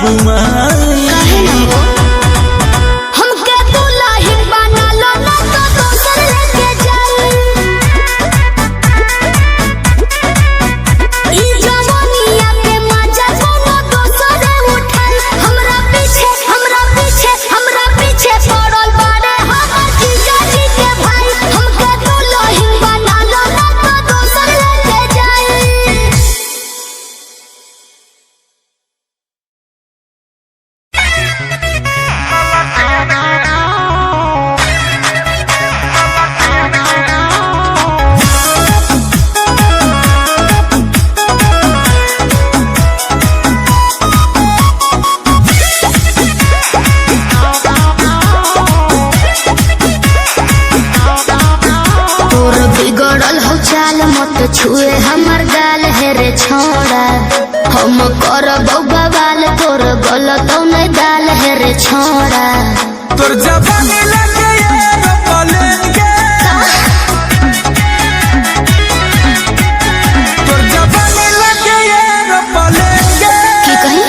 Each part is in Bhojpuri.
घुमाई। छुए हमर गाल है रे छोड़ा हम करब बवाल तोर गलत नहीं दाल है रे छोड़ा तोर जवानी लगे पलेंगे तोर जवानी लगे पलेंगे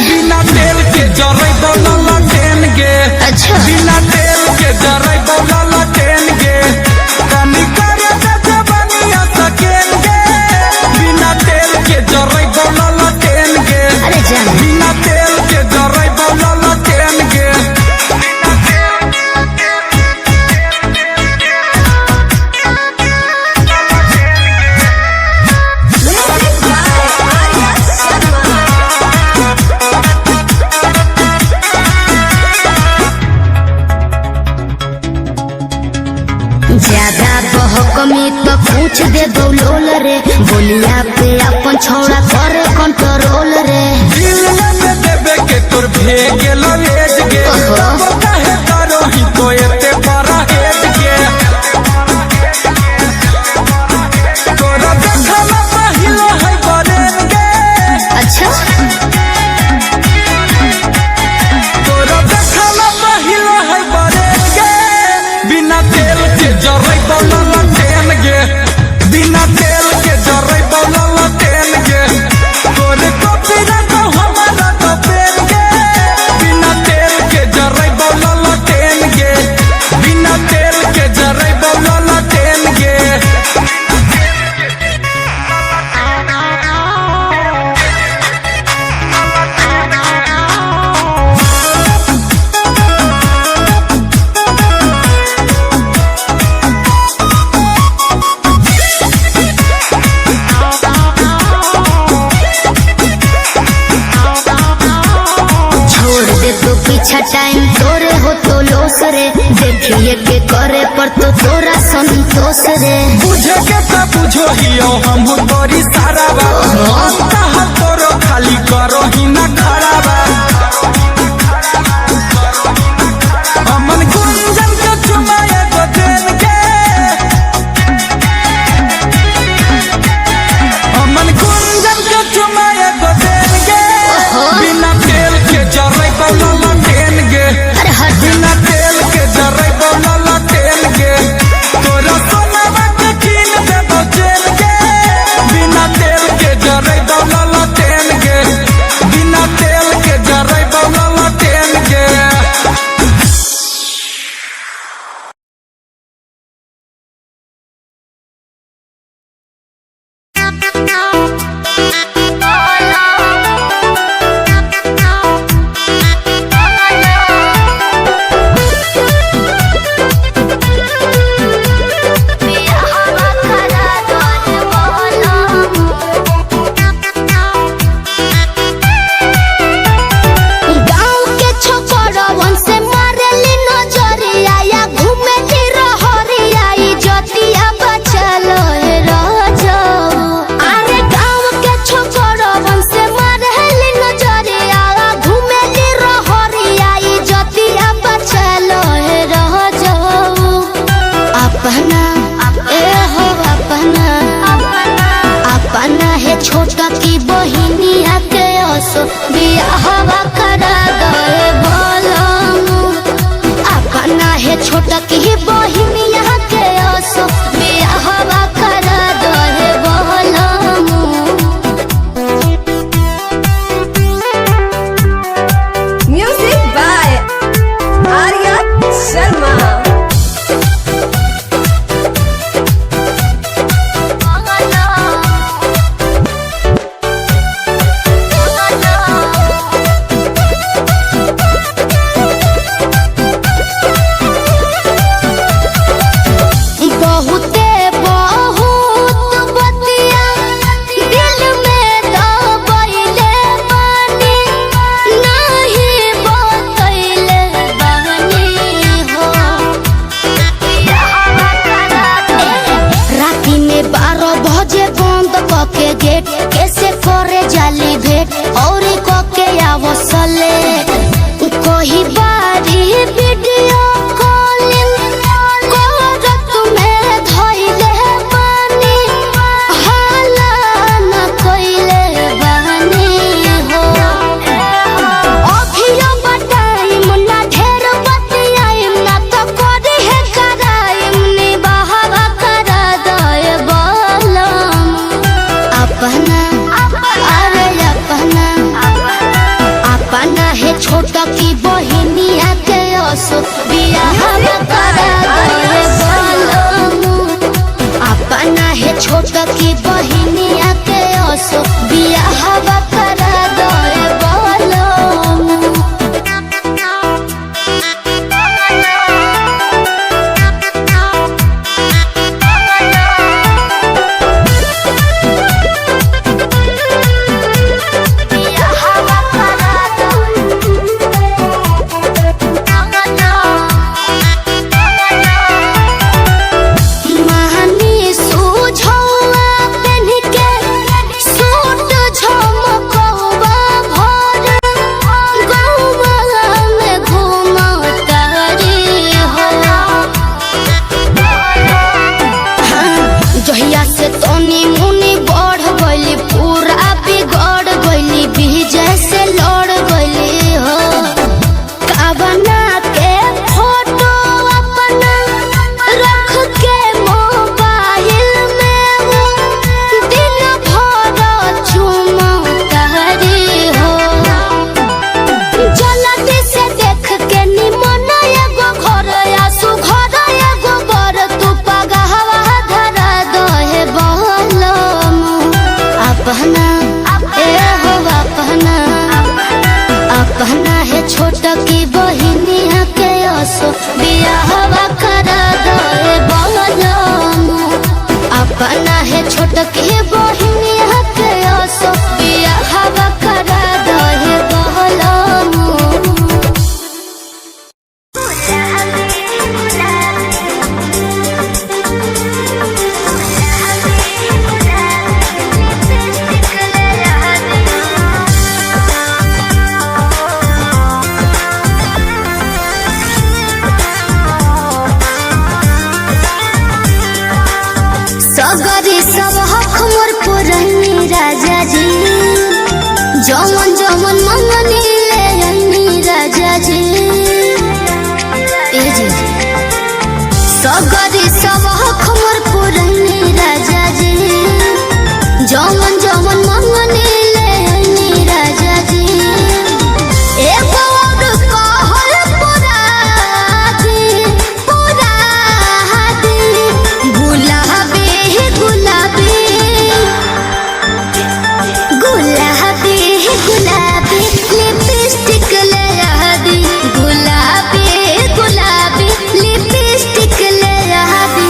बिना तेल के जरई बोला लटेंगे। अच्छा बिना तेल के जरई बोला लटेंगे कनी करे जवानिया सकेंगे बिना तेल के जरई बोला लटेंगे। अरे जान बिना तेल के जरई बोला लटेंगे। ज्यादा बहकमी तो पूछ दे दौलोल रे बोलिया पे अपन छोड़ा करे कंट्रोल रे दिल में देवे के तोर भेगे लवेज गे काहे करो ही तो एते बड़ा हेज गे तोरा देखला पहिलो है बरेंगे। अच्छा तोरा देखला पहिलो है बरेंगे बिना तेल के जरई बोला लटेंगे। बिना तेल के जरई बोला लटेंगे तोरे कॉपी ना तो हमारा तो पेंगे। बिना तेल के जरई बोला लटेंगे। बिना तेल के जरई बोला लटेंगे। छोड़ दे तो पीछा टाइम तोरे हो तो लोस रे देखिए के करे पर तो तोरा संतोष रे बुझे के तो बुझो हियो हम तोरी सारा बा तोरो खाली करो ही ना खड़ा बा अमन गुंजन के चुमाए तो देंगे। अमन गुंजन के चुमाए तो देंगे बिना तेल के जरई बोला लटेंगे। अरे हट बिना तेल के जरई बोला लटेंगे तोरा सोना के कीन दे बचेंगे। बिना तेल के जरई की बहिनिया के ओसो बियाहवा करा दे बोलो। जहिया से तोनी मुनी बढ़ गइली पूरा बिगड़ गइली विजय से लड़ गइली हो। काबना के फोटो अपना रख के मोबाइल में वो दिन भर चुमकारी हो। जल्दी से देख के निमन एगो घर आसू घर एगो बर तू पगहवा अपना हो अपना अपना है छोट की बहिनिया के ओसो बियाहवा करा दे बोलो। अपना है छोट की बहिनिया के ओसो बियाहवा करा दे बोलो। सगरी सब हक मोर पुरनी राजा जी जमन जमन मंगनी ले आईनी राजा जी। ए जी सगरी सब हक मोर पुरनी राजा जी जमन जमन मंगनी ले आईनी राजा जी। एगो और कहल पूरा दी गुलाबी गुलाबी गुलाबी लिपस्टिक ले आ दी। गुलाबी गुलाबी लिपस्टिक ले आ दी।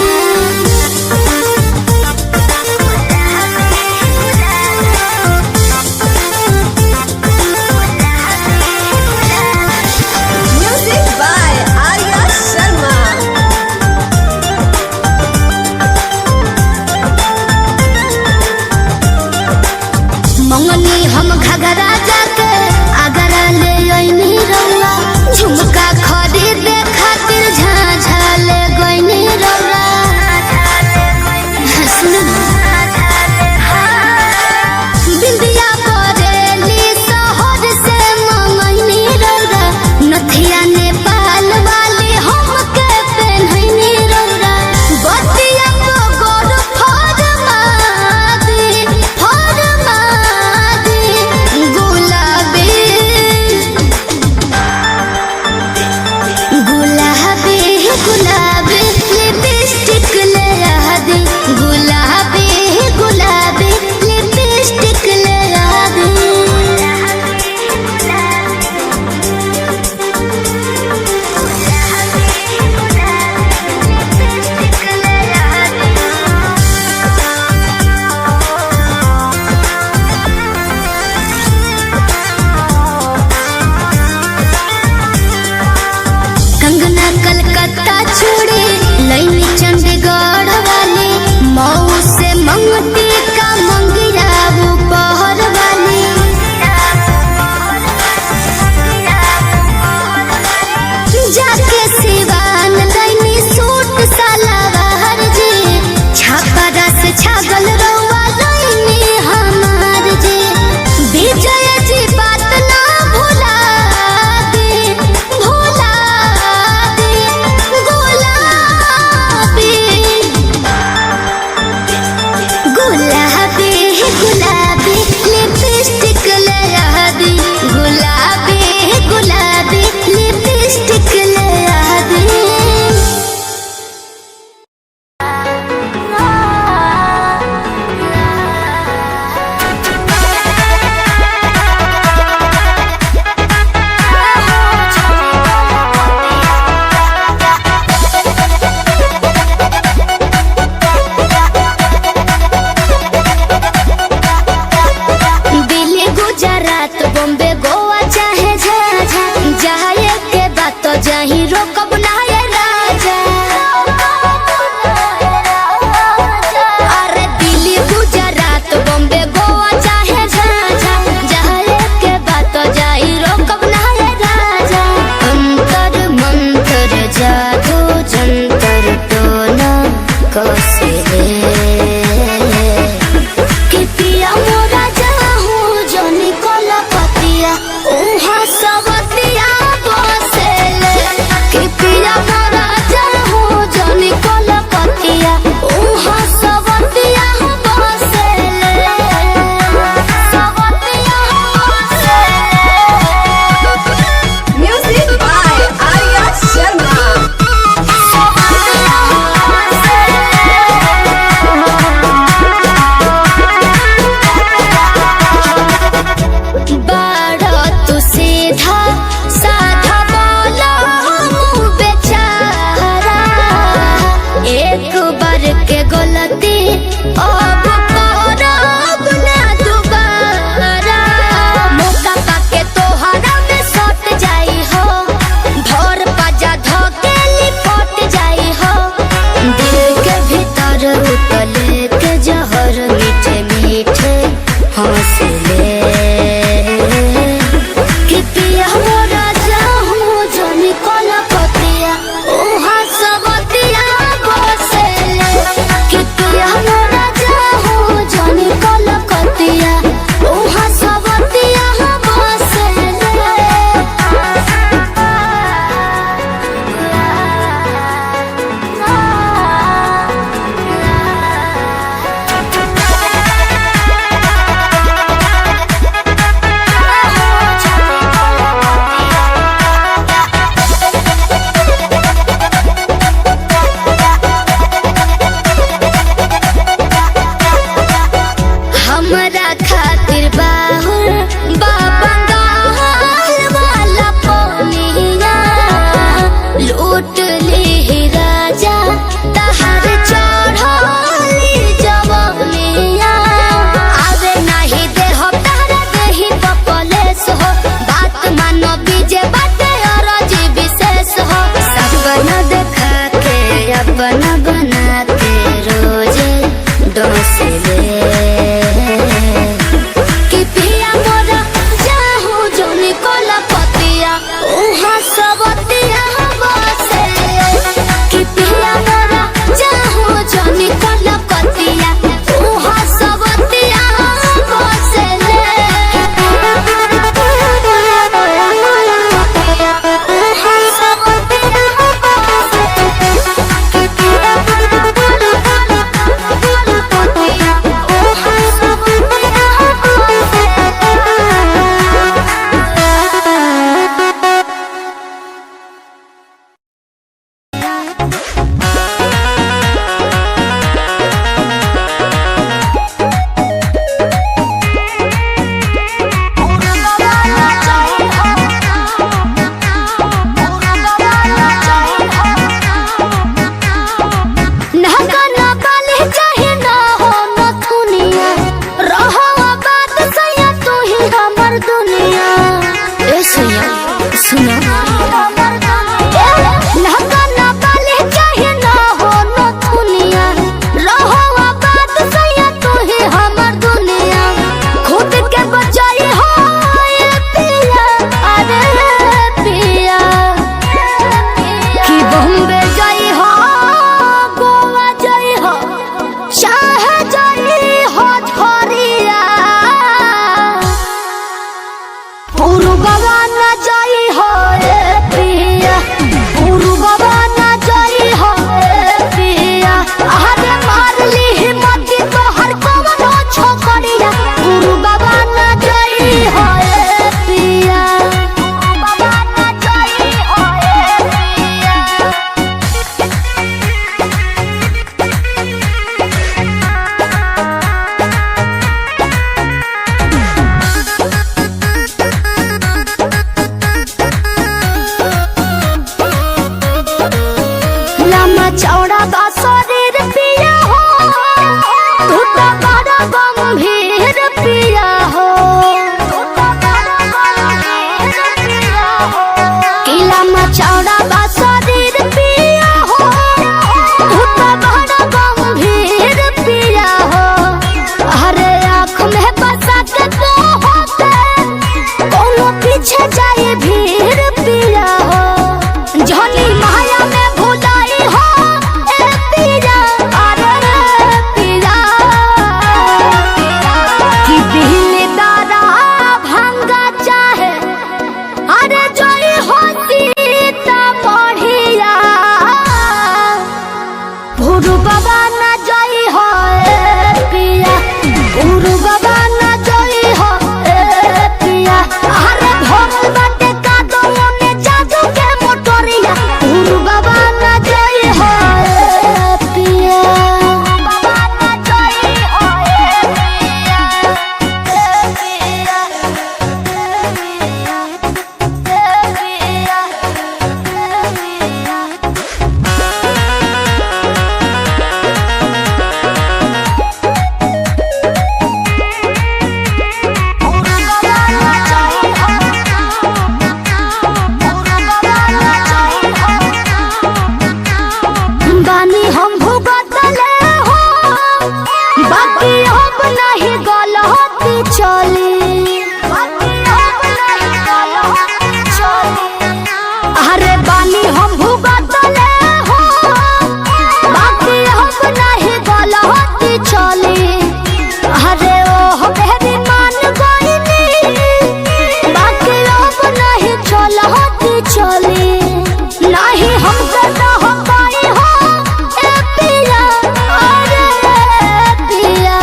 Music by Arya Sharma. मंगनी हम घगरा जाके आगरा ले आईनी रौला झुमका खरीदे खातिर झाझा ले गईनी रौला। बिंदिया बरेली शहर से मंगनी रौला नथिया नेपाल वाली हमके पहननी रौला। बतिया को गोर फरमा दी गुलाबी हमर दुनिया ए सैया सुना लहंगा ना बाले चाहे ना हो न दुनिया रहो आबाद सैया तू ही हमर दुनिया खुद के बचाई हो ये पिया अरे पिया कि बॉम्बे जाई हो गोवा जाई हो चाहे जाई हो झोरिया पुरु बाबा ना जाई हो ए पिया पुरु बाबा ना जाई हो ए पिया अरे मार ली हिम्मत तो हर कवनो छोकरिया पुरु बाबा ना जाई हो ए पिया पुरु बाबा ना जाई हो ए पिया लम्बा चौड़ा बा शरीर पिया हो तू तो बड़ा गंभीर पिया हो कि लम्बा चौड़ा बा शरीर पिया हो तू तो बड़ा गंभीर पिया हो अरे आँख में बसा के तो होते कोनो पीछे जाए भीड़ पिया हो जहनी माया में भुलाई हो ए पिया अरे पिया कि दिलदारा भंगा चाहे अरे जोई होती ता बढ़िया पुरु बाबा ना जाई हो ए पिया पुरु बाबा ना जाई हो ए पिया अरे भोल बाटे का दो ने जादू के मोटरिया पुरु बाबा ना जाई हो ए पिया बाबा ना जाई हो ए पिया ए पिया ए पिया ए पिया बानी हम भुगतले हो बाकी अब नहीं गलती चली अरे बानी हम भुगतले हो बाकी अब नहीं गलती चली अरे ओह बेरी मान गईनी बाकी अब नहीं चलती चली नहीं हमसे ना हो पाई हो ए पिया अरे पिया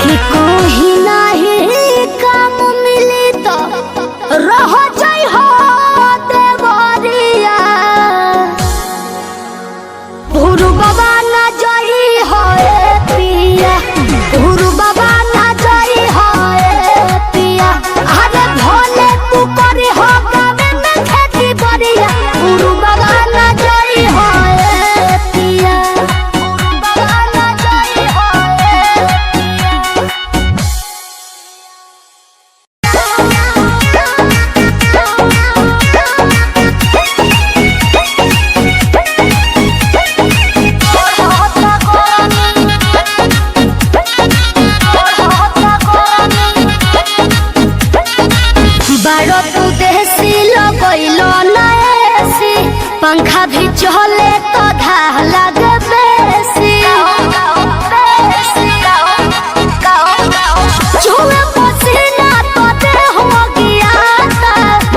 कि कोई नहीं काम मिली तो रह जाई हो देवरिया पुरु बाबा ना जाई हो ए पिया पुरु बाबा ना जाई हो ए पिया अरे भोले तू करी हो गावे में खेती बरिया पुरु बाबा ना जाई हो ए पिया पुरु बाबा ना जाई हो ए बारो तू देसी लगैलो ना एसी पंखा भी चले तो धाह लगे बेसी चूहे पसीना तो देह हो गया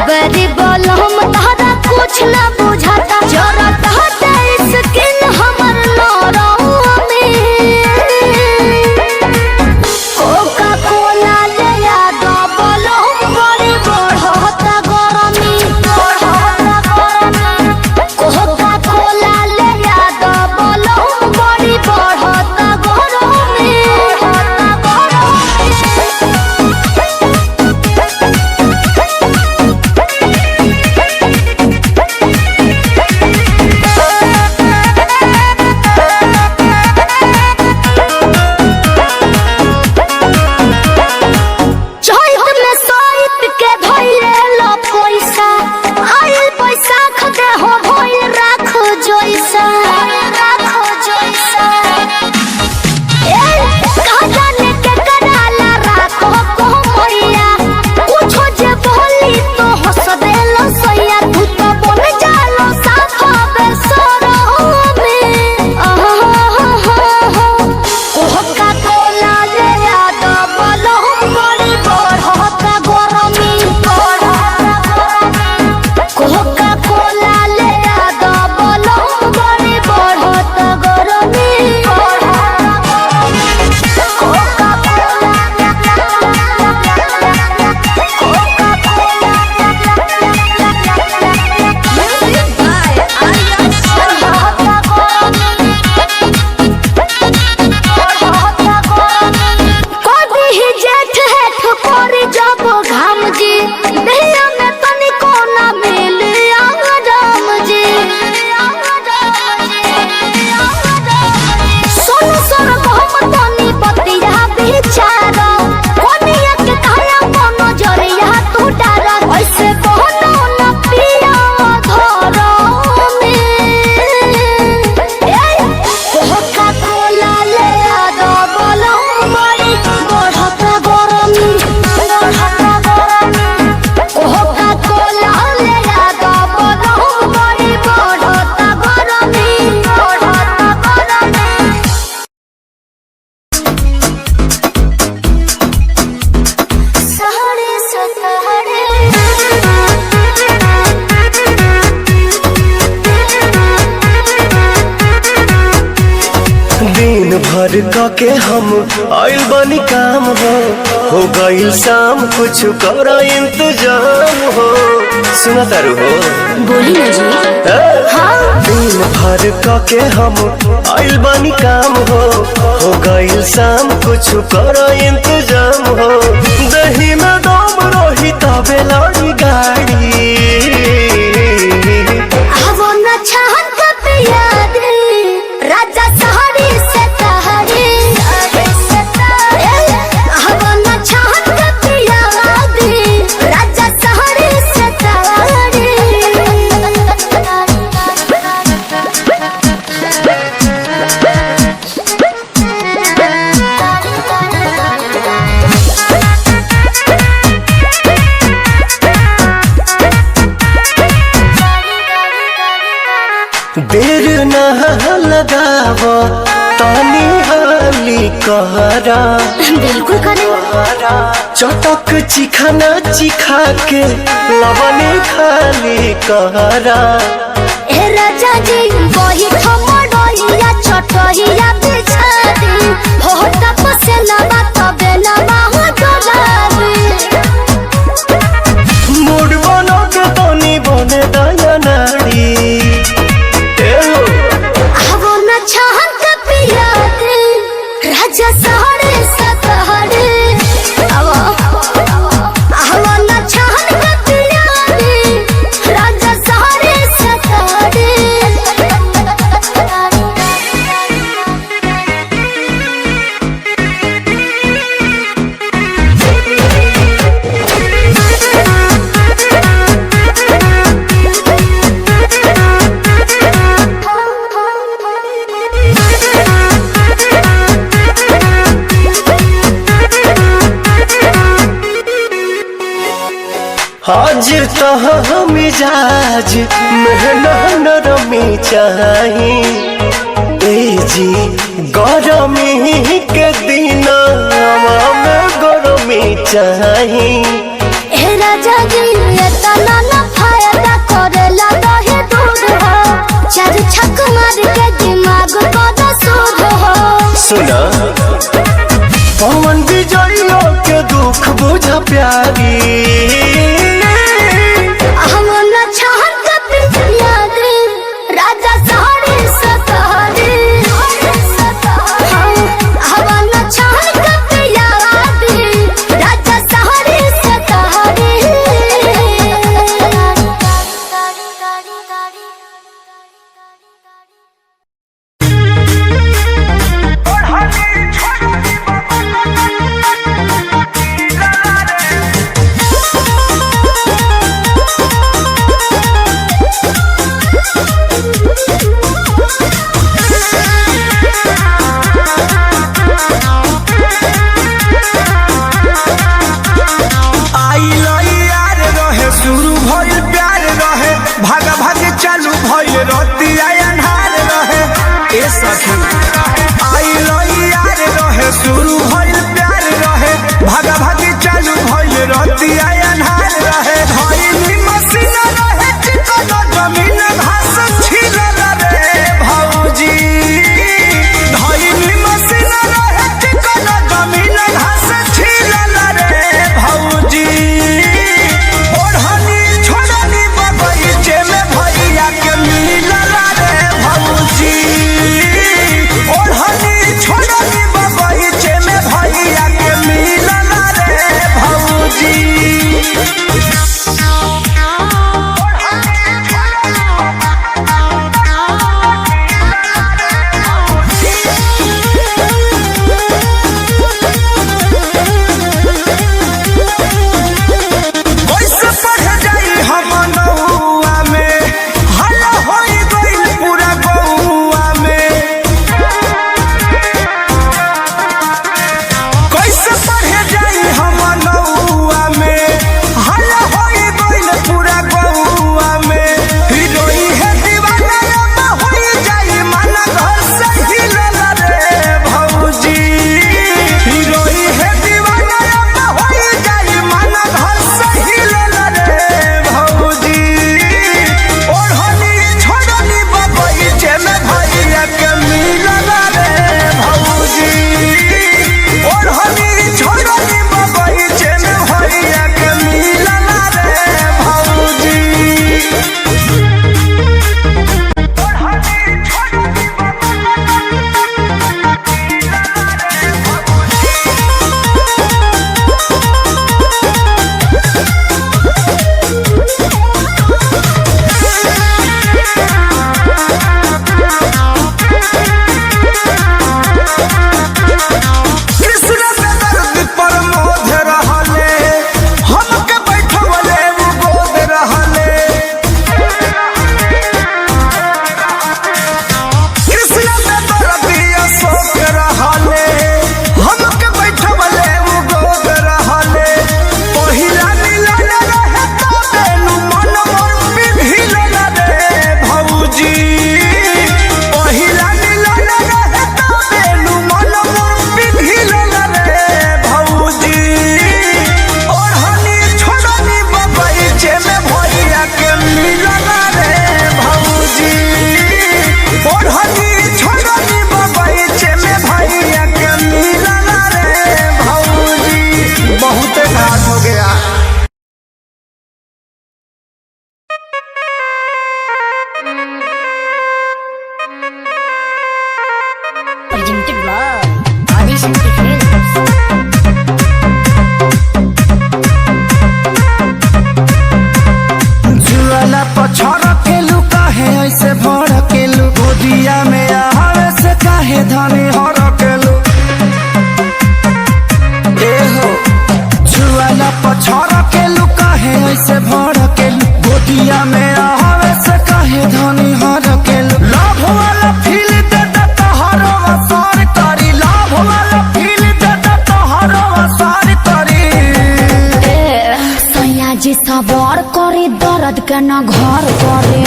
बड़ी बलम तारा कुछ ना बुझाता जरत हटे स्किन हमर नरम में कोका कोला ले आ बलम बड़ी बढ़ता गरमी कोका कोला ले आ भर के हम आइल बनी काम हो गईल शाम कुछ कर इंतजाम हो। सुना तारू हो बोली ना जी। हाँ। दिन भर के हम आइल बनी काम हो गईल शाम कुछ कर इंतजाम हो। दही में दम रही तबे लड़ी गाड़ी राजा सहरी से तहरी हवन छहन के पियादी राजा सहरी से तहरी। देर न लगाव तानी हाली कहरा बिल्कुल करे चटक चिखाना चिखा के लवने खाली कहरा। ए राजा जी वही ठमडोइया छोटहिया बिछादी हो तपसे लबा तबे लबा हो डोलादी। मूड बनो के तनी बने दया नाड़ी छहन के पियादी राजा सहरे सतहरे हवन छहन के पियादी राजा सहरे सतहरे। हाजिर तो मिजाज मेहनत नरमी चाही ए जी गरमी के दिन में गरमी चाही। ए राजा जी तना न फायदा करेला दहे दूध हो चार छक मार के दिमाग को सूद हो। सुना पवन विजयो के दुख बुझा प्यारी राजा सहरी सतहरी हवन छहन के पियादी राजा सहरी सतहरी। शुरू भइल प्यार रहे भागा भागी चालू भइल रतिया अन्हार रहे धइली मसीन रहे चिकन जमीन घास छिलल रे भौजी धइली मसीन रहे चिकन जमीन घास छिलल रे भौजी ओढ़नी छोड़नी बगीचे में भैया के मिलल रे भौजी ओढ़नी छोड़नी बगीचे में भैया के मिलल रे भौजी। कैसे पढ़ जाई हम नौआ में हल्ला होई गइल पूरा गौआ में कैसे पढ़ जाई हम नौआ में हल्ला छोरा के लू काहे ऐसे भर के लू गोदिया में आवे से काहे धनी हर के लू लाभ वाला फील दे दे तोहरो असर करी लाभ वाला फील दे दे तोहरो असर करी सैया जी सवार करे दर्द के न घर करे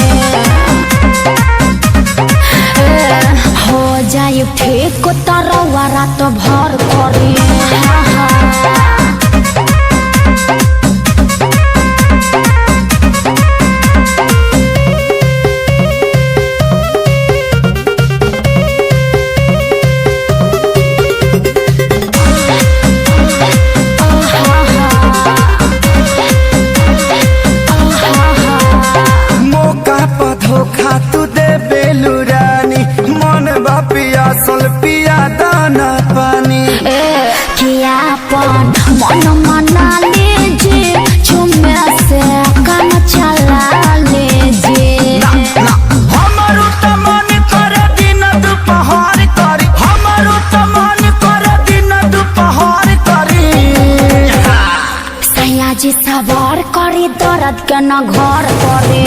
हो जाए ठीक तरवा रात भर करे धोखा तू दे बेलू रानी मन बापिया सल पिया दाना पानी किया पन मन मना लीजिए चुम्मे से काम चला लीजिए हमारो त मन करे दिन दुपहर करी हमारो त मन करे दिन दुपहर करी सैया जी सवार करी दर्द के न घर करे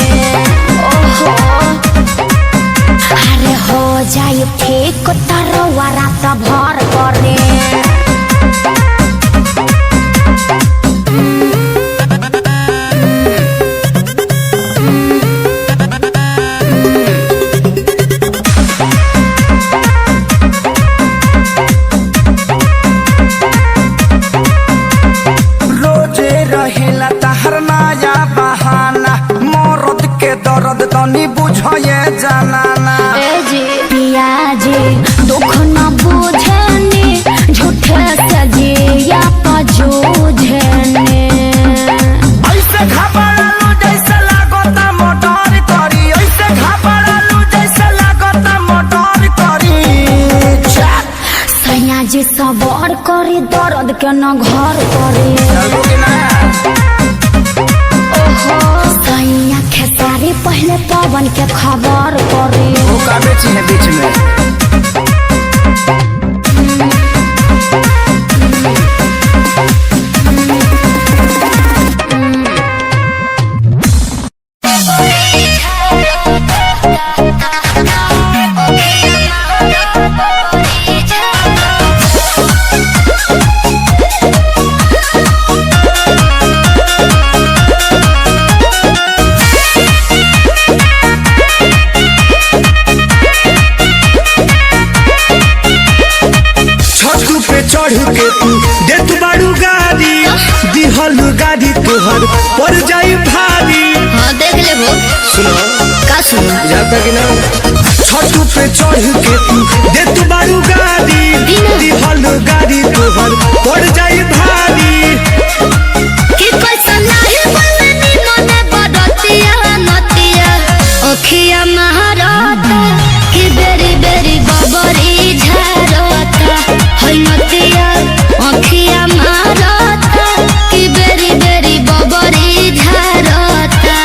अरे हो जाए ठीक तरवा रात भर करे रोजे रहेला तहर नया बहाना मरद के दर्द तनी बुझे जाना पिया जी दुख न बुझनी झूठे से जिया पजूझनी ऐसे घबरालू जैसे लागता मोटर करी ऐसे घबरालू जैसे लागता मोटर करी सैया जी सवार करी दर्द के न घर करे सैया खेसारी पहले पवन के खबर करे वो का बेची है बीच में चढ़ के तू दे तू बारू गाड़ी दिहल गाड़ी तोहर पर जाई भारी हाँ देख ले वो सुनो का सुनो जाता कि ना छतू पे चढ़ के तू दे तू बारू गाड़ी दिहल गाड़ी तोहर पर जाई भारी कि पैसा नहीं बोलनी मने बदतिया नतिया ओखिया महाराता कि बेरी बेरी बबरी झारता है नतिया ओखिया महाराता कि बेरी बेरी बबरी झारता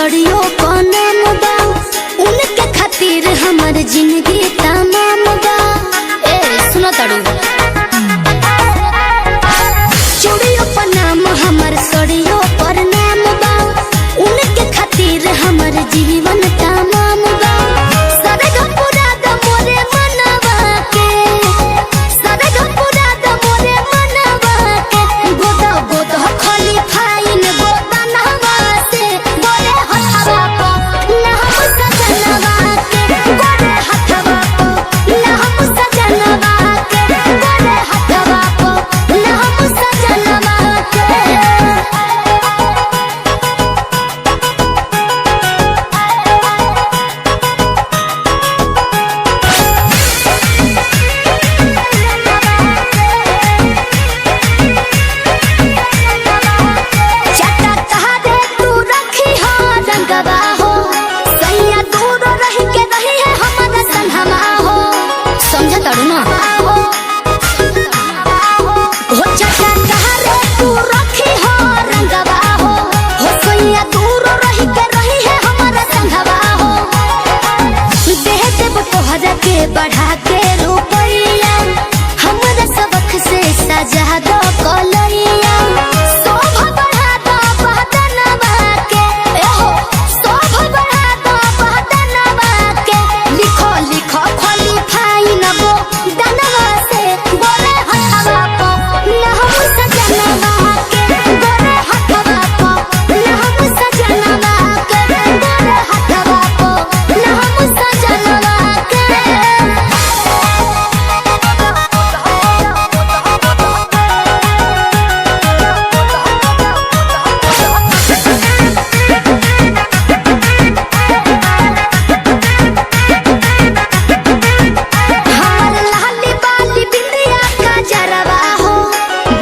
सड़ियों को नाम बा उनके खातिर हमर जिंदगी तमाम बा। ए सुनो तड़ू चूड़ियों पर नाम हमर सड़ियों पर नाम बा उनके खातिर हमर जीवन तमाम बा। सरग पूरा द मोरे मनवा के सरग पूरा द मोरे मनवा के गोदा गोदा खाली फाइन गोदा नहवा से गोरे हथवा को ना हम सजनवा के गोरे हथवा को ना हम सजनवा के गोरे हथवा को ना हम सजनवा के। चटा कहारे तू रखी हो रंगवा हो सैया दूर रही के रही है हमारा संगमा हो समझ तड़ू ना हो चटा कहारे तू रखी हो रंगवा हो सैया दूर रही के रही है हमारा संगवा हो। देह देव तोहरा के बढ़ा के रुपैया हमारा सबक से सजा दो कलैया शोभा बढ़ा दो बहदनवा के एहो शोभा बढ़ा दो बहदनवा के लिखो लिखो खोली फाइन गो दनवा से गोरे हथवा को ना हम सजनवा के गोरे हथवा को ना हम सजनवा के गोरे हथवा को ना हम सजनवा के। हमर लाली बाली बिंदिया का जरवा हो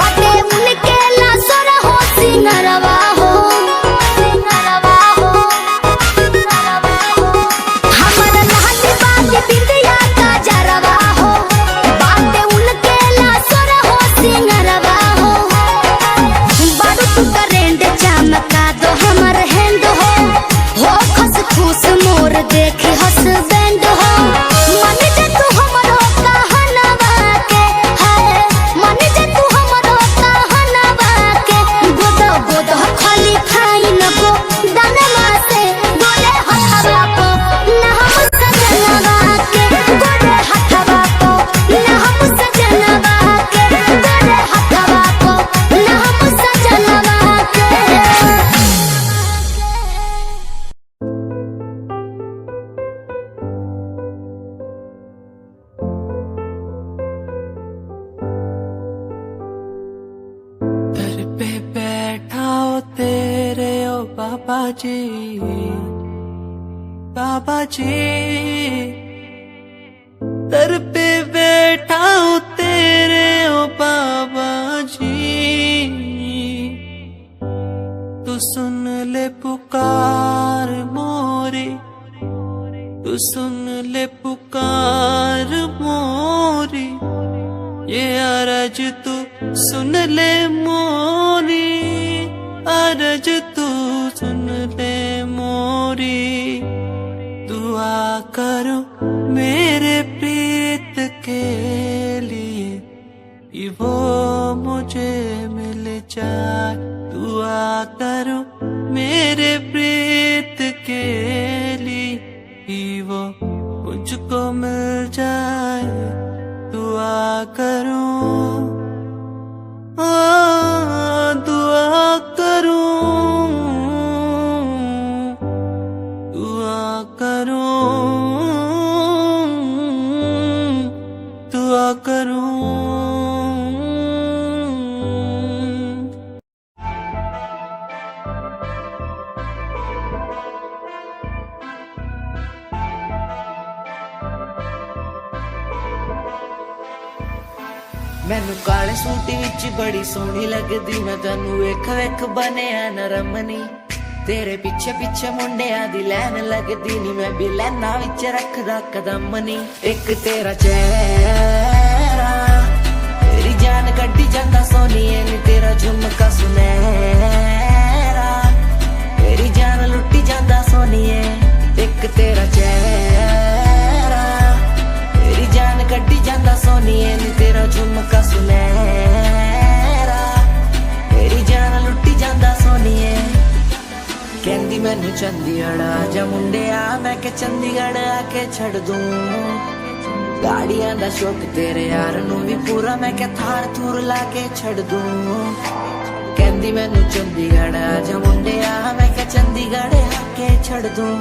बाटे उनके लासर हो सिंगरवा हो सिंगरवा हो हमर लाली बाली बिंदिया का जरवा हो बाटे उनके लासर हो सिंगरवा हो। बारू तू करेंड चमका दो हमर हैंड हो खस खुश मोर देखे हसबैंड हो मन जे तू हमरो कहनवा के है मन जे तू हमरो कहनवा के गोदो गोदो खाली फाइन गो दनवा से गोरे हथवा को ना हम सजनवा के गोरे हथवा को ना हम सजनवा के गोरे हथवा को ना हम सजनवा के। दर पे बैठा हो तेरे ओ बाबा जी बाबा जी दर पे बैठा हो तेरे ओ बाबा जी तू सुन ले पुकार मोरी तू सुन ले पुकार मोरी ये अरज तू सुन ले मोरी अरज तू सुन ले मोरी दुआ करो मेरे प्रीत के लिए कि वो मुझे मिल जाए दुआ करो मेरे प्रीत के लिए कि वो मुझको मिल जाए दुआ करूं दुआ करूं दुआ करूं दुआ करूं। मैनू काले सूट विच बड़ी सोहनी लगदी मैं तैनू वेख वेख बनिया नरमनी तेरे पीछे पीछे मुंडिया दी लैन लगदी नी मैं भी लैना विच रखदा कदम नी एक तेरा चेहरा तेरी जान कड्डी जांदा सोनिए नी तेरा झुमका सुनहरा तेरी जान लुट्टी जांदा मैनू चंडीगढ़ आजा मुंडिया मैं के चंडीगढ़ आके छड़ दूं गाड़ियां दा शौक तेरे यार नू भी पूरा मैं के थार थूर लाके छड़ दूं कहंदी मैनू चंडीगढ़ आजा मुंडिया मैं के चंडीगढ़ आके छड़ दूं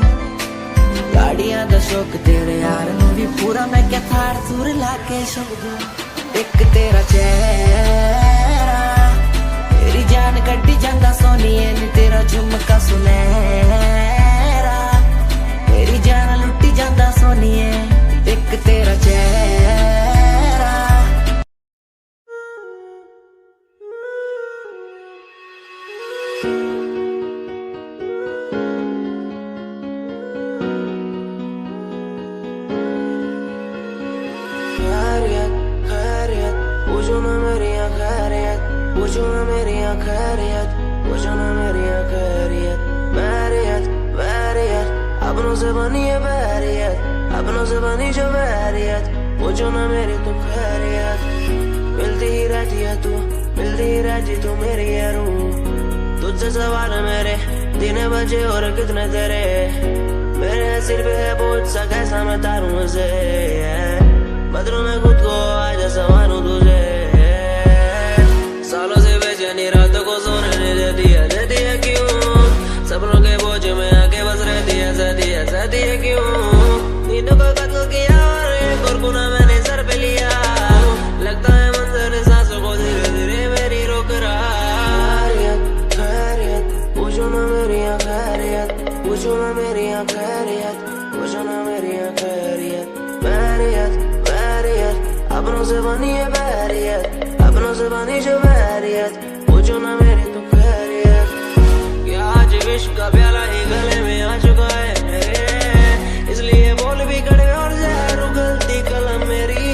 गाड़ियां दा शौक तेरे यार नू भी पूरा मैं के थार थूर लाके छड़ दूं एक तेरा चेहरा तेरी जान कड्डी जांदा सोनिए नी तेरा झुमका सुनहरा तेरी जान लुट्टी जांदा सोनिए एक तेरा चेहरा पूछो ना मेरी खैरियत पूछो ना मेरी खैरियत पूछो ना मेरी खैरियत बैरियत बैरियत अपनों से बनी है बैरियत अपनों से बनी जो बैरियत पूछो ना मेरी तो खैरियत मिलती ही रहती है तू मिलती ही रहती तू मेरी है रूह तुझसे सवाल मेरे दिन बजे और कितने तेरे मेरे सिर पे है बोझ सा कैसा मैं तारूं उसे बदलूं मैं खुद को आज संवारूं तुझे सालों से बेचैनी रातों को सोने नहीं देती है क्यों सपनों के बोझ में आके बस रहती है क्यों नींदों को कत्ल किया और एक और गुना मैंने सर पे लिया लगता है मंजर सांसों को धीरे धीरे मेरी रोक रहा खैरियत पूछो ना मेरी खैरियत पूछो ना मेरी खैरियत पूछो ना मेरी खैरियत बैरियत बैरियत अपनों से बनी है बैरियत अपनों से बनी जो बैरियत पूछो ना मेरी तो खैरियत क्या आज विश्व का प्याला ही गले में आ चुका है मेरे इसलिए बोल भी कड़े और जहर उगलती कलम मेरी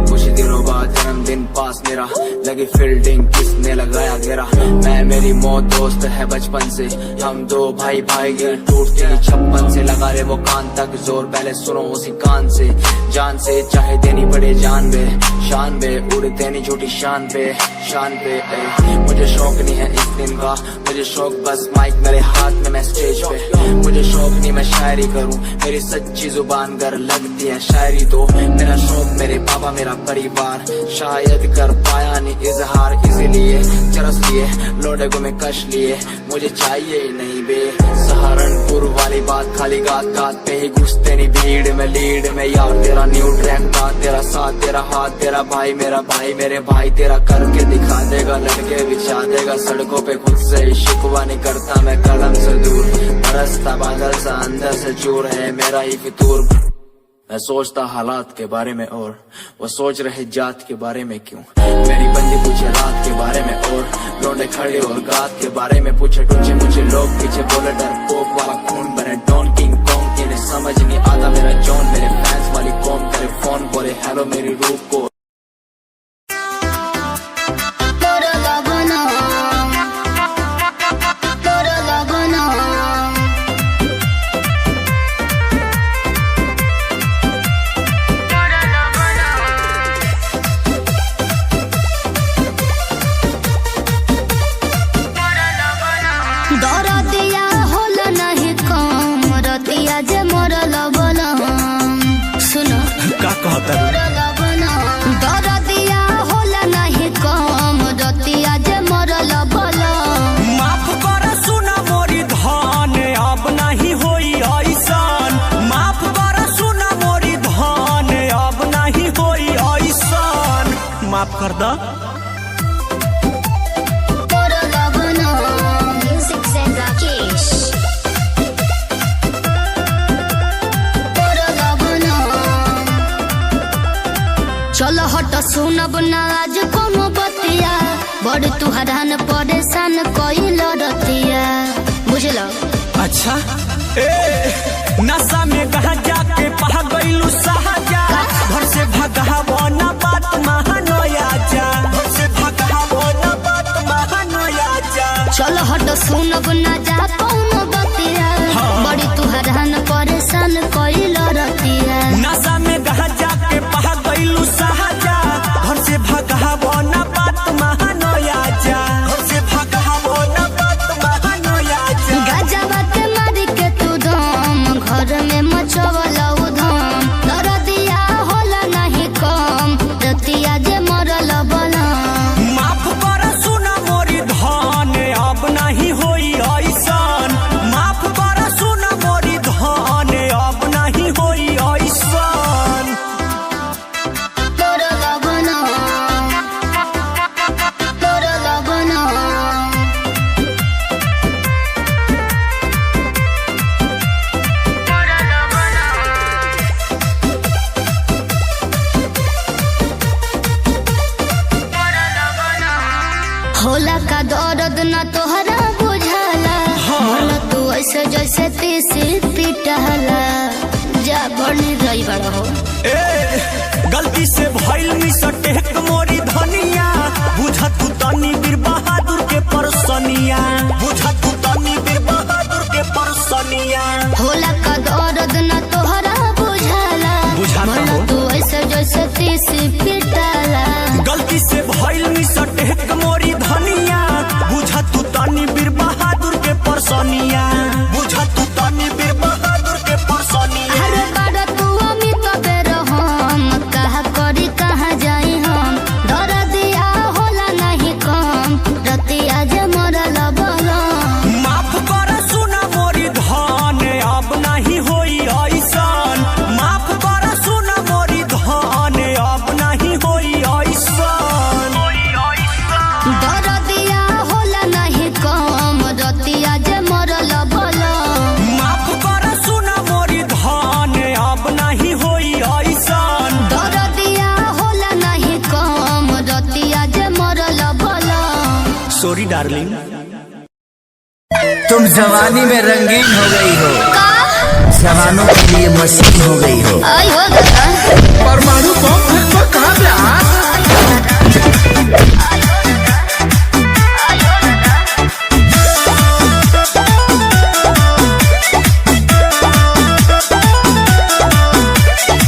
कुछ दिनों बाद जन्मदिन पास मेरा लगी फील्डिंग किसने लगाया घेरा मैं मेरी मौत दोस्त है बचपन से हम दो भाई भाई गिर टूटते ही छप्पन से लगा रे वो कान तक जोर पहले सुनो उसी कान से जान से चाहे देनी पड़े जान बे शान बे उड़ते नहीं झूठी शान पे मुझे शौक नहीं है इस दिन का मुझे शौक बस माइक मेरे हाथ में मैं स्टेज पे मुझे शौक नहीं मैं शायरी करूं मेरी सच्ची जुबान गर लगती है शायरी तो मेरा शौक मेरे बाबा मेरा परिवार शायद कर पाया नहीं इजहार इसीलिए चरस लिए लोडे को मैं कश लिए मुझे चाहिए ही नहीं बे सहारनपुर वाली बात खाली गात पे ही घुसते नहीं भीड़ में लीड में यार तेरा न्यू ट्रैक था तेरा साथ तेरा हाथ तेरा भाई मेरा भाई मेरे भाई तेरा करके दिखा देगा लड़के बिछा देगा सड़कों पे खुद से ही शिकवा नहीं करता मैं कलम से दूर बरसता बादल सा अंदर से चूर है मेरा ही फितूर मैं सोचता हालात के बारे में और वो सोच रहे जात के बारे में क्यों मेरी बंदी पूछे रात के बारे में और लौटे खड़े और गात के बारे में पूछे टूचे मुझे लोग पीछे बोले डर पोक वाला खून बने डॉन किंग कॉन्ग इन्हें समझ नहीं आता मेरा जॉन मेरे फैंस वाली कौन करे फोन बोले हेलो मेरी रूप को माफ कर दो चलो हट सुनब ना आज कोनो बतिया बड़ तुहरान परेशान कइल रतिया बुझलो अच्छा ए नशा में कहा जाके पहा गइलू सहाजा घर से भगावो ना बात महानया जा घर से भगावो ना बात महानया जा चलो हट सुनब ना जा कोनो बतिया बड़ी तुहरान परेशान कइल रतिया नशा में कहा जाके पहा गइलू सहाजा घर से भगावो ना बात महानया जा घर से भगावो ना बात महानया जा होला का दर्द न तोहरा बुझाला होला तू ऐसे जैसे तीसी पिटला जा बनी रही बड़ा हो ए गलती से भइल मिस्टेक मोरी धनिया बुझा तू तनी वीर बहादुर के परसनिया बुझा तू तनी वीर बहादुर के परसनिया होला का दर्द न तोहरा बुझाला होला तू ऐसे जैसे तीसी पिटला गलती से भइल मिस्टेक मोरी धनिया बुझा तू तनी वीर बहादुर के परसनिया बुझा तू तनी वीर बहादुर के परसनिया अरे बड़ा तू अमित बेर हम कहा करी कहाँ जाई हम डर दिया होला नहीं कम रतिया जे मरल बलम माफ कर सुना मोरी धन अब नहीं होई ऐसन माफ कर सुना मोरी धन अब नहीं होई ऐसन डर दिया होला नहीं कम रतिया जे मरल बलम माफ कर सुना मोरी धन अब नहीं होई ऐसन डर दिया होला नहीं कम रतिया जे मरल बलम सॉरी डार्लिंग तुम जवानी में रंगीन हो गई हो जवानों के लिए मशीन हो गई हो आई हो गया परमाणु बम तो कहाँ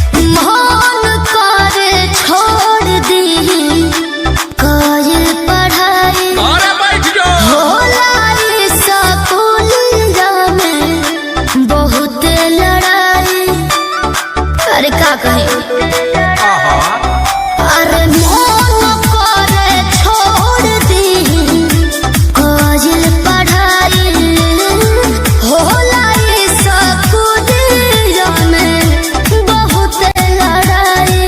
मन करे छोड़ दी कायल पढ़ाई होला ई स्कूल में बहुत लड़ाई अरे का कहे अरे मन करे छोड़ दी कायल पढ़ाई होला ई स्कूल में बहुत लड़ाई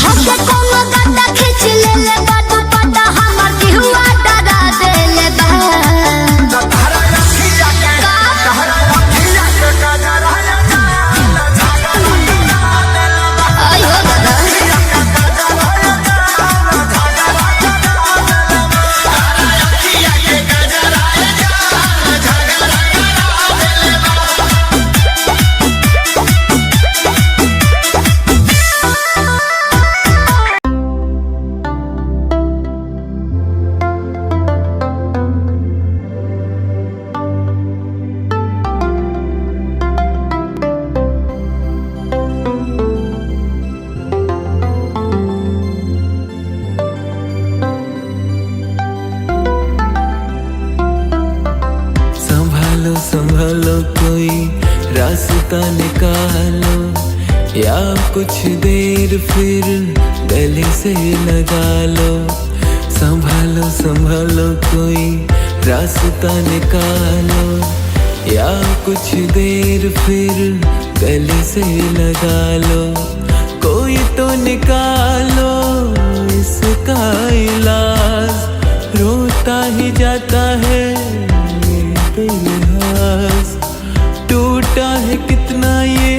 धक्के कोनो गड्ढा खींच लेले बाटू पटा हमर दिहुआ डरा देले बा आई हो दादा संभालो संभालो कोई रास्ता निकालो या कुछ देर फिर गले से लगा लो संभालो संभालो कोई रास्ता निकालो या कुछ देर फिर गले से लगा लो कोई तो निकालो इसका इलाज रोता ही जाता है बेलिहाज टूटा है कितना ये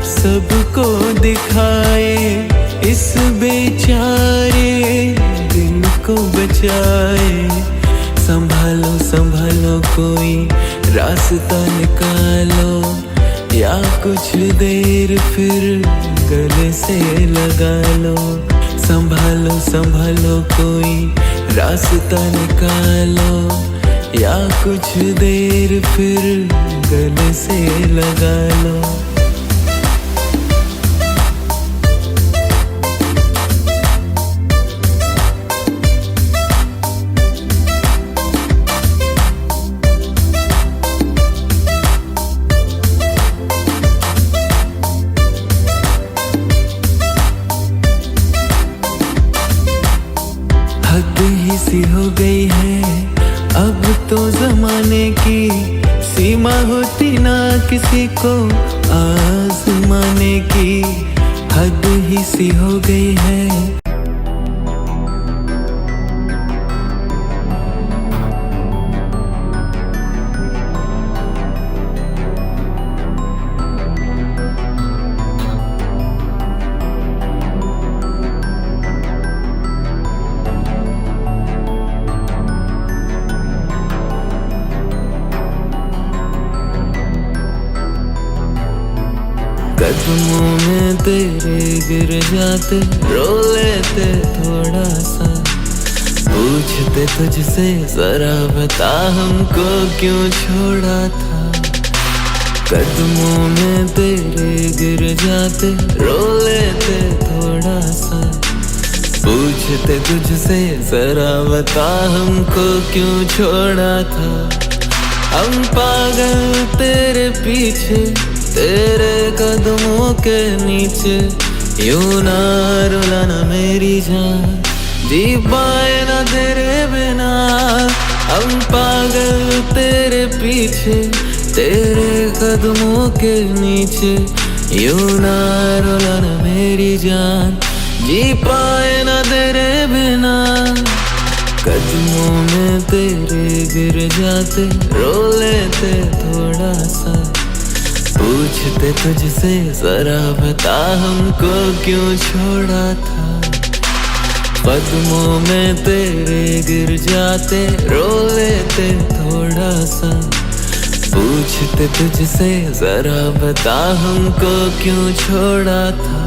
सबको दिखाए इस बेचारे दिल को बचाए संभालो संभालो कोई रास्ता निकालो या कुछ देर फिर गले से लगा लो संभालो संभालो कोई रास्ता निकालो या कुछ देर फिर गले से लगा लो हद ही सी हो गई है अब तो जमाने की सीमा होती ना किसी को आजमाने की हद ही सी हो गई है कदमों में तेरे गिर जाते, रो लेते थोड़ा सा, पूछते तुझसे जरा बता हमको क्यों छोड़ा था। कदमों में तेरे गिर जाते, रो लेते थोड़ा सा, पूछते तुझसे जरा बता हमको क्यों छोड़ा था। हम पागल तेरे पीछे, तेरे कदमों के नीचे, यूं ना रुलाना मेरी जान, जी पाए ना तेरे बिना। हम पागल तेरे पीछे, तेरे कदमों के नीचे, यूं ना रुलाना मेरी जान, जी पाए ना तेरे बिना। कदमों में तेरे गिर जाते, रो लेते थोड़ा सा, पूछते तुझसे जरा बता हमको क्यों छोड़ा था। कदमों में तेरे गिर जाते, रो लेते थोड़ा सा, पूछते तुझसे जरा बता हमको क्यों छोड़ा था।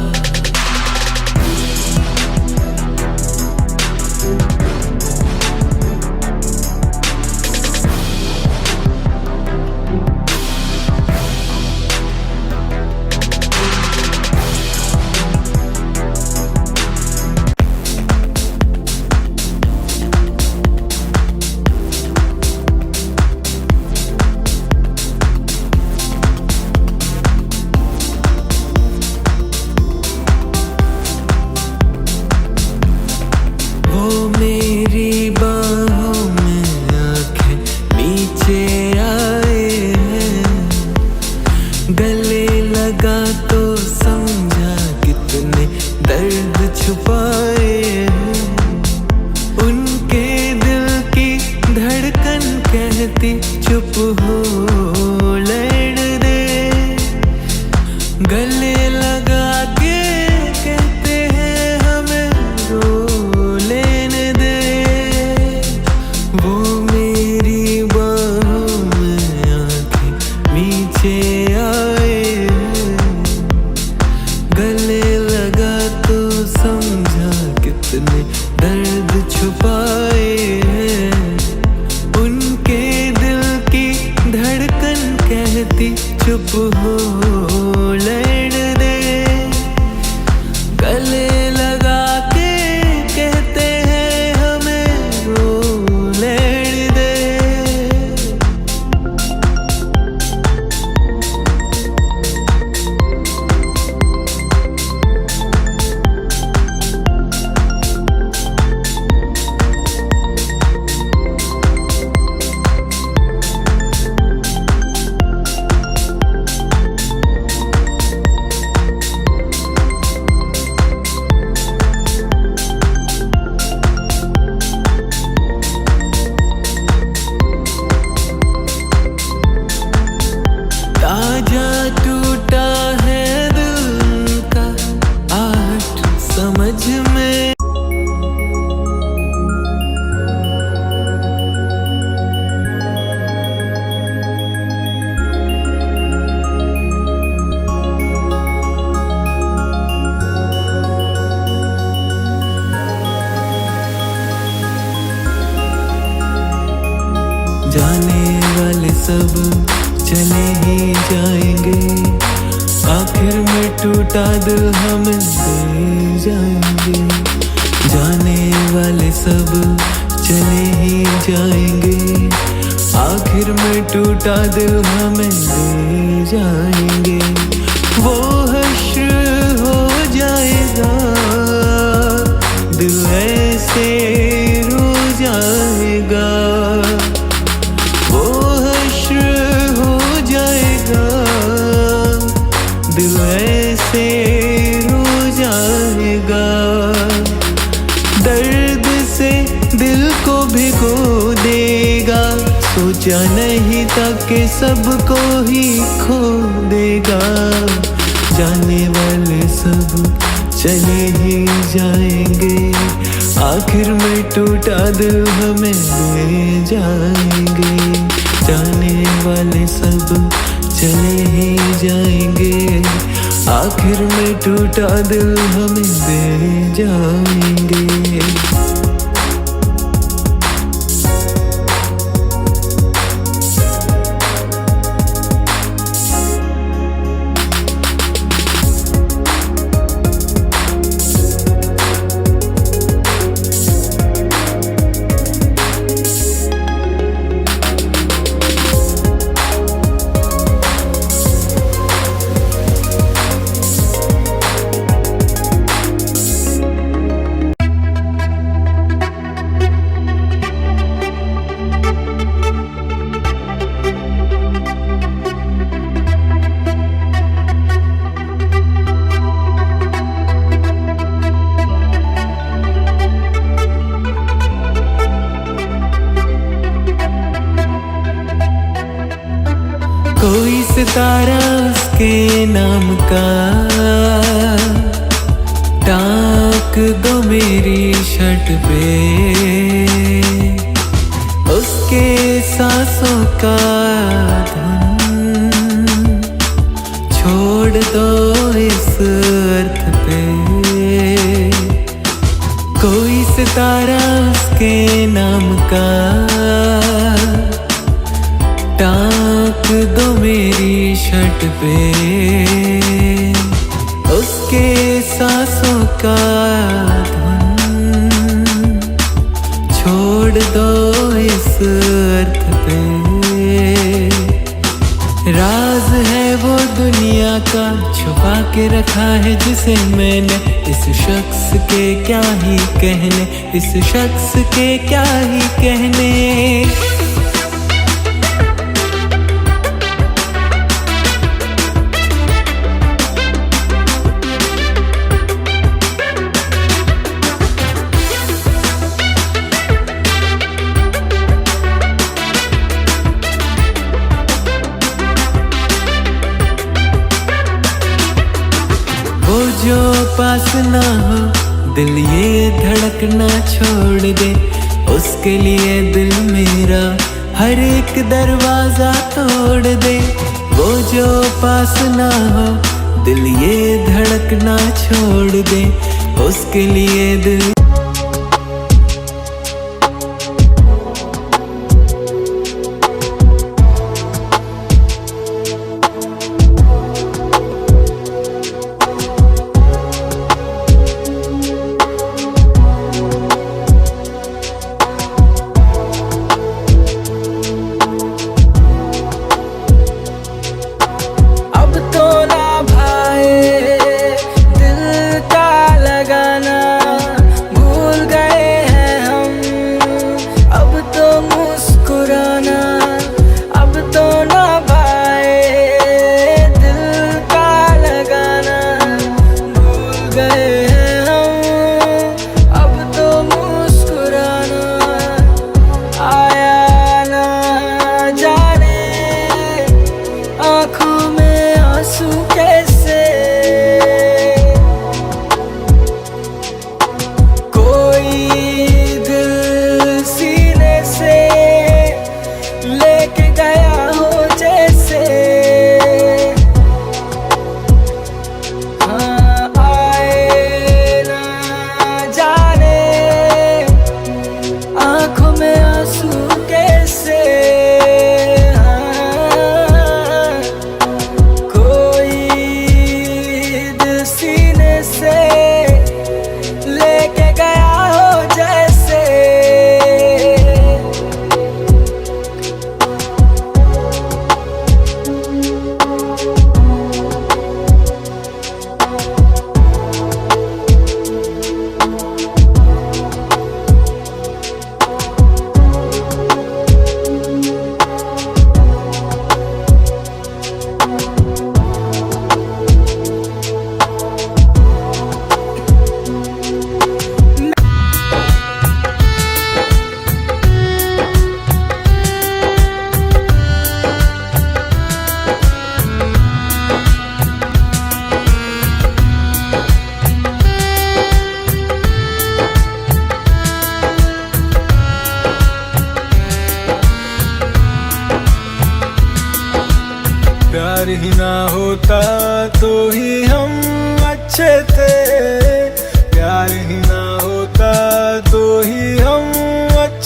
जाने वाले सब चले ही जाएंगे, आखिर में टूटा दिल हम दे जाएंगे। जाने वाले सब चले ही जाएंगे, आखिर में टूटा दिल हमें दे जाएंगे। वो हश्र हो जाएगा, दिल ऐसे रो जाएगा। दिल ऐसे रो जाएगा, दर्द से दिल को भिगो देगा। सोचा नहीं था कि सबको ही खो देगा। जाने वाले सब चले ही जाएंगे, आखिर में टूटा दिल हमें ले जाएंगे। जाने वाले सब चले ही जाएंगे, आखिर में टूटा दिल हमें दे जाएंगे। कोई सितारा उसके नाम का टाक दो मेरी शर्ट पे, उसके सांसों का धुन छोड़ दो इस अर्थ पे। कोई सितारा उसके नाम का टाक दो मेरी शर्ट पे, उसके सांसों का धुन छोड़ दो इस अर्थ पे। राज है वो दुनिया का छुपा के रखा है जिसे मैंने, इस शख्स के क्या ही कहने, इस शख्स के क्या ही कहने। वो जो पास ना हो दिल ये धड़कना छोड़ दे, उसके लिए दिल मेरा हर एक दरवाजा तोड़ दे। वो जो पास ना हो दिल ये धड़कना छोड़ दे, उसके लिए दिल।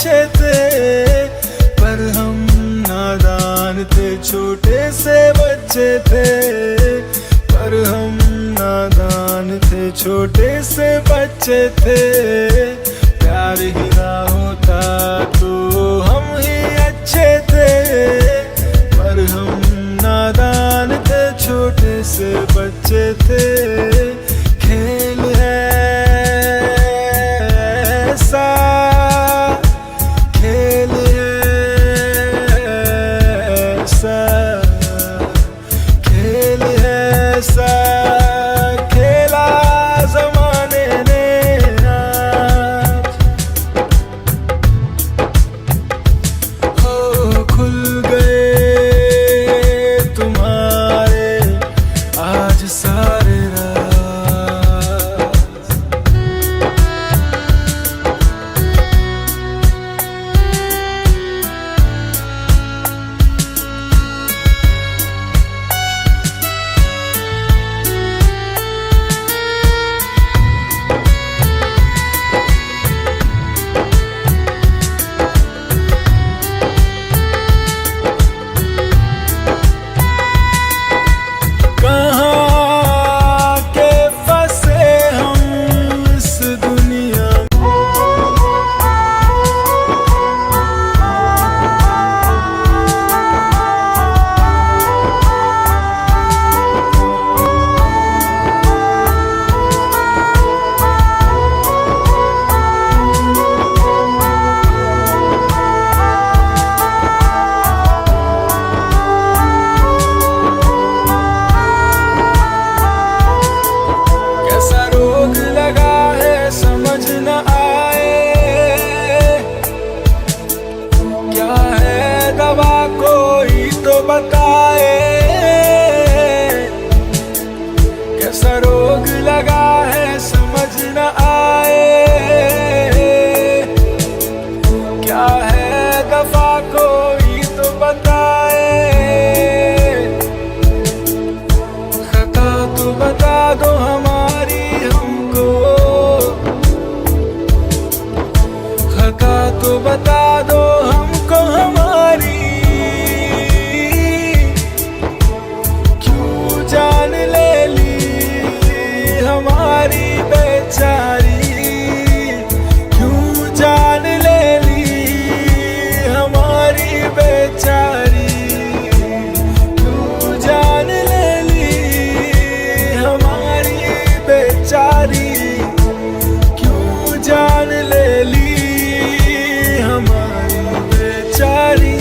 अच्छे थे, पर हम नादान थे, छोटे से बच्चे थे, पर हम नादान थे, छोटे से बच्चे थे। प्यार ही ना होता तो हम ही अच्छे थे, पर हम नादान थे, छोटे से बच्चे थे। खेल है ऐसा, खेल है ऐसा, खेल है ऐसा, खेला ज़माने ने आज। हो खुल गए तुम्हारे आज सारे राज। कहाँ के फंसे हम इस दुनिया में। कैसा रोग लगा है समझ न आए, क्या है दवा कोई तो बताए। कैसा रोग लगा है समझ न आए, क्या है दवा कोई तो बताए। खता तो बता दो हमारी हमको, खता तो बता दो हमको हमारी। क्यों जान ले ली हमारी बेचारी, क्यों जान ले ली हमारी बेचारी, क्यों जान ले ली हमारी बेचारी, क्यों जान ले ली हमारी बेचारी।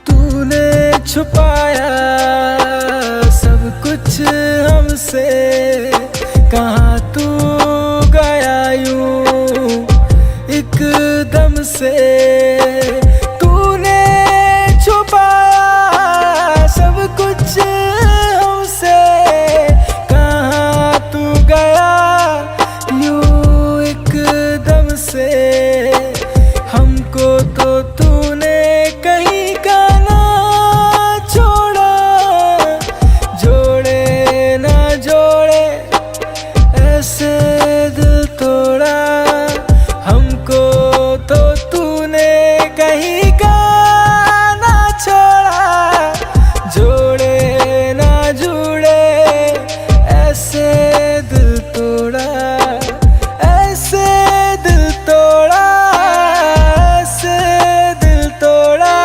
तूने छुपाया सब कुछ हमसे, कहाँ तू गया यूं एकदम से। तूने छुपाया सब कुछ हमसे, कहाँ तू गया यूं एकदम से। हमको तो तूने कहीं का ना छोड़ा, जोड़े ना जोड़े ऐसे दिल तोड़ा। हमको तो तूने कहीं का ना छोड़ा, जोड़े ना जुड़े ऐसे दिल तोड़ा, ऐसे दिल तोड़ा, ऐसे दिल तोड़ा,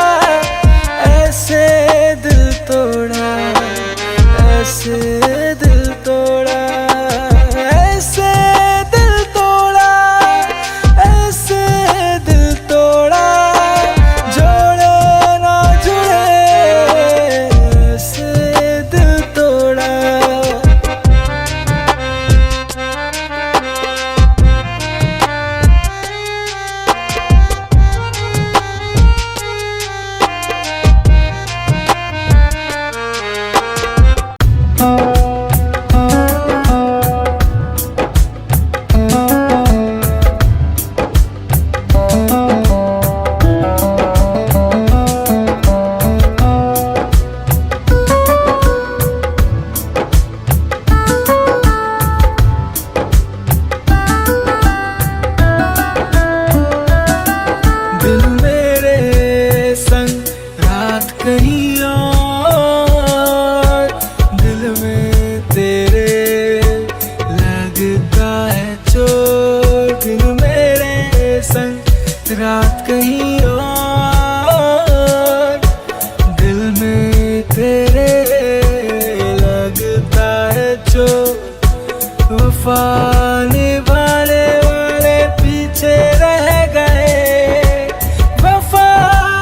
ऐसे दिल तोड़ा, ऐसे दिल तोड़ा। वफा निभाने वाले पीछे रह गए, वफा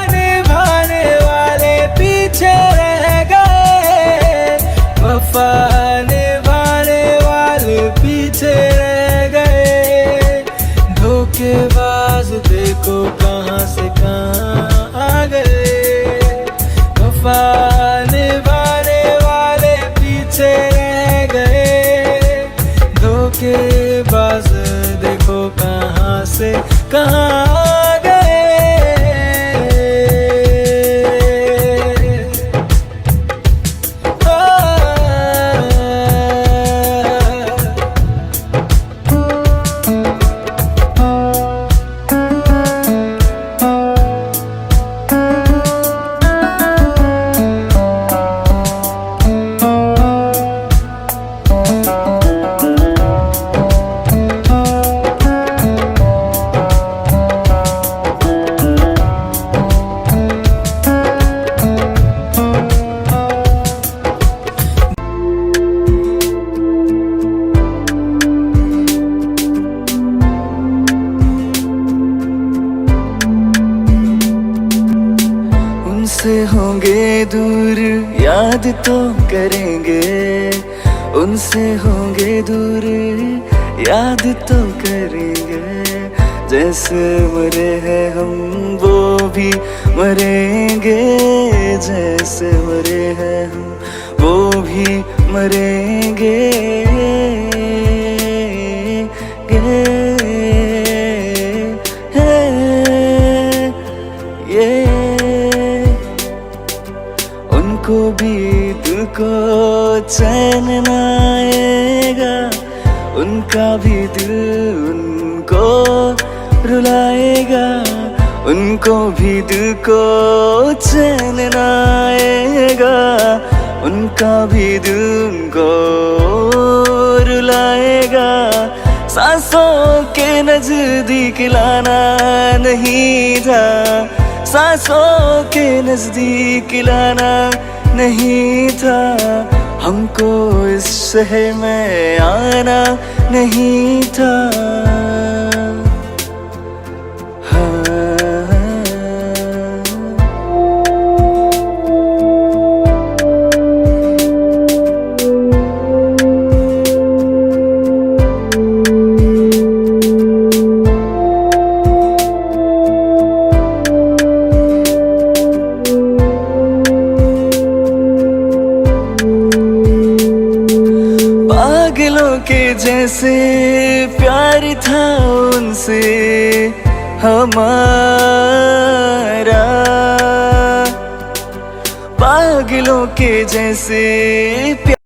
निभाने वाले पीछे रह गए, वफा निभाने वाले पीछे रह गए। धोखेबाज देखो कहाँ से कहाँ आ गए, वफा निभाने वाले पीछे रह गए। धोखेबाज देखो कहाँ से कहाँ आ गए। उनसे होंगे दूर याद तो करेंगे, उनसे होंगे दूर याद तो करेंगे। जैसे मरे हैं हम वो भी मरेंगे, जैसे मरे हैं हम वो भी मरेंगे। उनको भी दिल को चैन न आएगा, उनका भी दिल उनको रुलाएगा, उनको भी दिल को चैन न आएगा, उनका भी दिल उनको रुलाएगा। सांसों के नजदीक लाना नहीं था, सांसों के नजदीक लाना नहीं था, हमको इस शहर में आना नहीं था। पागलों के जैसे प्यार था उनसे हमारा, पागलों के जैसे प्यार।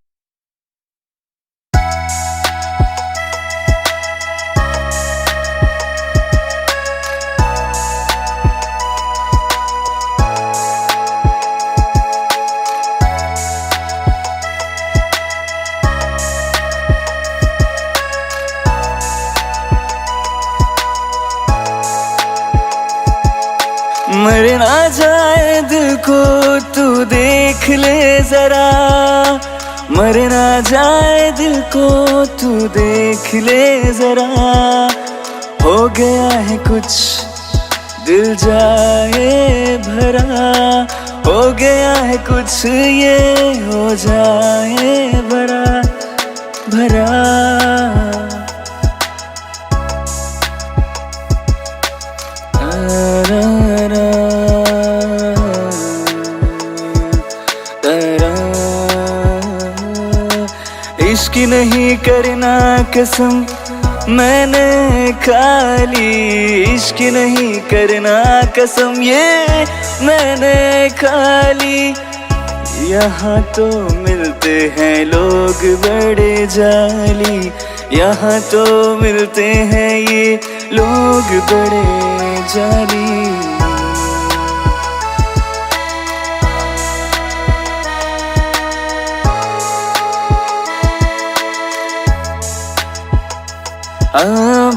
मर ना जाए दिल को तू देख ले जरा, मर ना जाए दिल को तू देख ले जरा। हो गया है कुछ दिल जाए भरा, हो गया है कुछ ये हो जाए भरा भरा। इश्क नहीं करना कसम मैंने खा ली, इश्क नहीं करना कसम ये मैंने खा ली। यहाँ तो मिलते हैं लोग बड़े जाली, यहाँ तो मिलते हैं ये लोग बड़े जाली।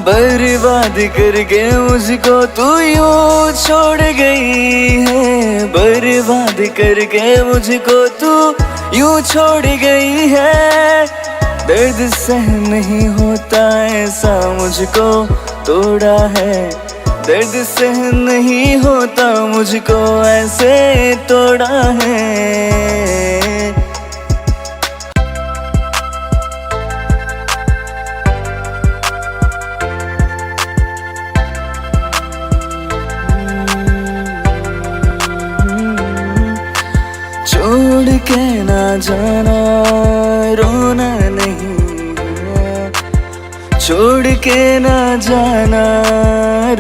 बर्बाद करके मुझको तू यूं छोड़ गई है, बर्बाद करके मुझको तू यूं छोड़ गई है। दर्द सहन नहीं होता ऐसा मुझको तोड़ा है, दर्द सहन नहीं होता मुझको ऐसे तोड़ा है। छोड़ के ना जाना रोना नहीं है, छोड़ के ना जाना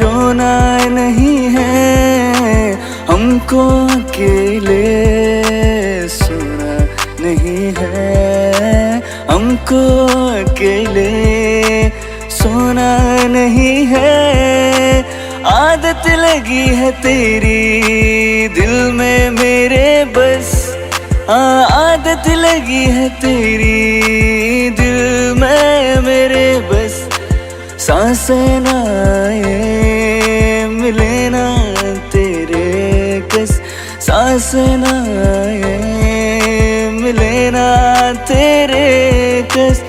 रोना नहीं है, हमको अकेले सोना नहीं है, हमको अकेले सोना नहीं है। आदत लगी है तेरी दिल में मेरे बस, आदत लगी है तेरी दिल में मेरे बस, सांसें ना आए मिले ना तेरे कस, सांसें ना आए मिले ना तेरे कस।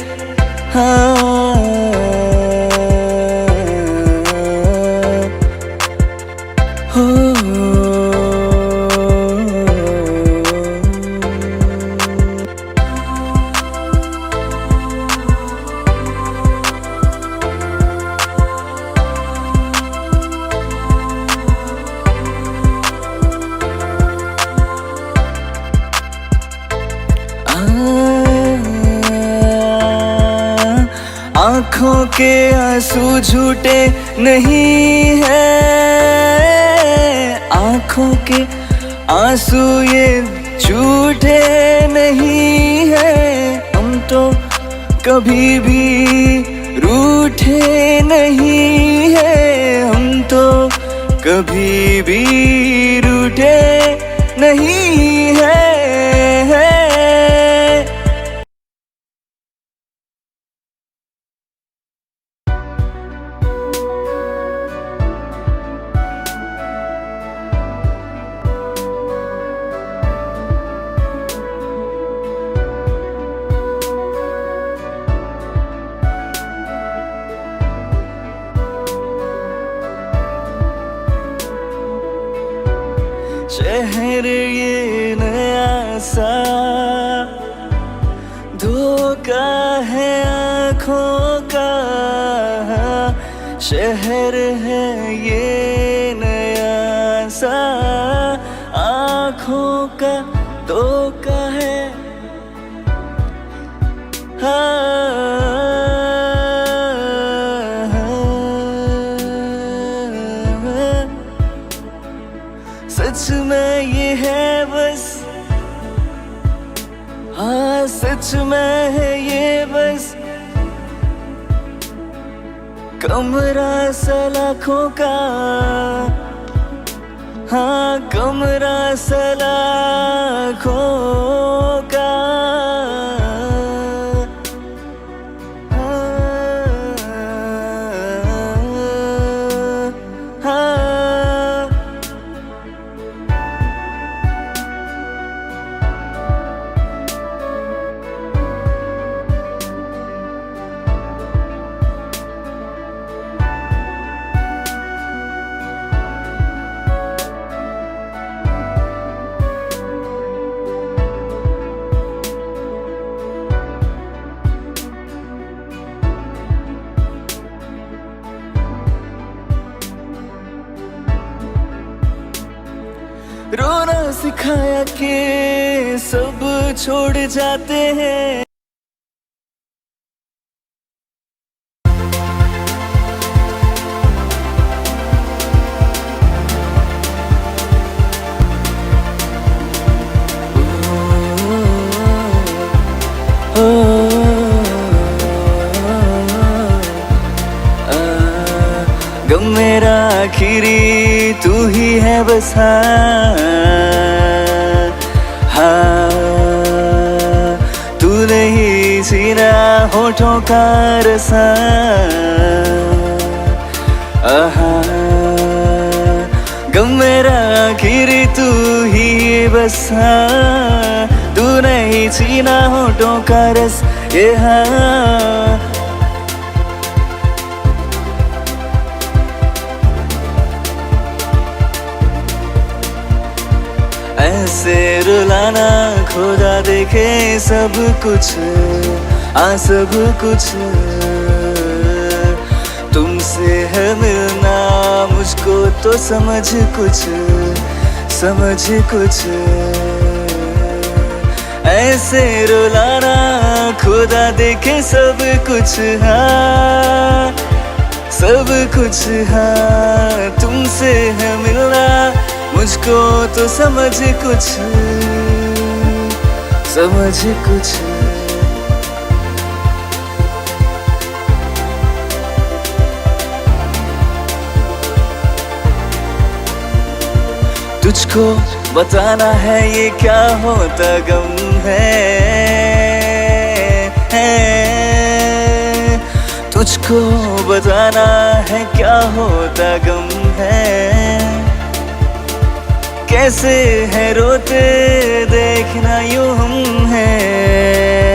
आँखों के आंसू झूठे नहीं है, आँखों के आंसू ये झूठे नहीं है, हम तो कभी भी रूठे नहीं है, हम तो कभी भी रूठे नहीं है। शहर ये नया सा धोखा है आँखों का, शहर है ये नया सा आँखों का धोखा है। सच में ये है बस, हाँ सच में है ये बस, कमरा सलाखों का, हाँ कमरा सलाखों का। रोना सिखाया के सब छोड़ जाते हैं। गम मेरा आखिरी तू ही है बस, हाँ तू नहीं सीना होठों का रसा, गम मेरा आखिरी तू ही बस, तू नहीं सीना होठों का रस। ये हाँ। ऐसे रुलाना खुदा देखे सब कुछ, सब कुछ तुमसे है मिलना मुझको तो समझ कुछ, समझ कुछ। ऐसे रुलाना खुदा देखे सब कुछ, हाँ सब कुछ, हाँ तुमसे है मिलना मुझको तो समझ कुछ, समझ कुछ। तुझको बताना है ये क्या होता गम है, तुझको बताना है क्या होता गम है। कैसे है रोते देखना यूं हम हैं।